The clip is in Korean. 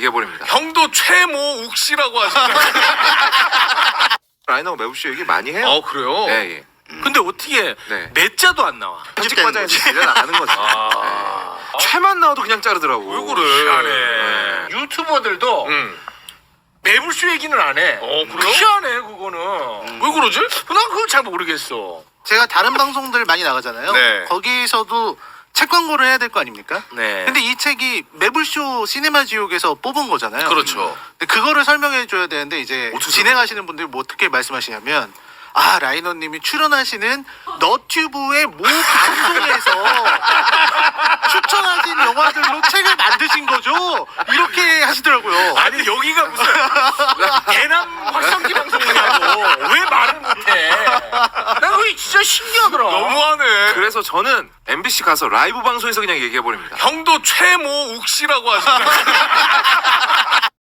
얘기해버립니다. 형도 최모 욱씨라고 하시네요. 라이너가 매부쇼 얘기 많이 해요. 그래요? 예, 예. 근데 어떻게 네. 몇 자도 안 나와? 편집 과정에서 밀려나가는 거지. 네. 최만 나와도 그냥 자르더라고. 왜 그래? 희한해. 유튜버들도 매불쇼 얘기는 안 해. 그래요? 희한해 그거는. 왜 그러지? 난 그걸 잘 모르겠어. 제가 다른 방송들 많이 나가잖아요. 네. 거기서도 책 광고를 해야 될 거 아닙니까? 네. 근데 이 책이 매불쇼 시네마 지옥에서 뽑은 거잖아요. 그렇죠. 근데 그거를 설명해 줘야 되는데 이제 어떻게 진행하시는 분들이 뭐 어떻게 말씀하시냐면 라이너님이 출연하시는 너튜브의 모 방송에서 추천하신 영화들로 책을 만드신 거죠? 이렇게 하시더라고요. 아니 여기가 무슨 대남 확성기 방송이냐고 왜 말을 못해? 나 그거 진짜 신기하더라. 너무하네. 그래서 저는 MBC 가서 라이브 방송에서 그냥 얘기해버립니다. 형도 최모 욱씨라고 하시네요.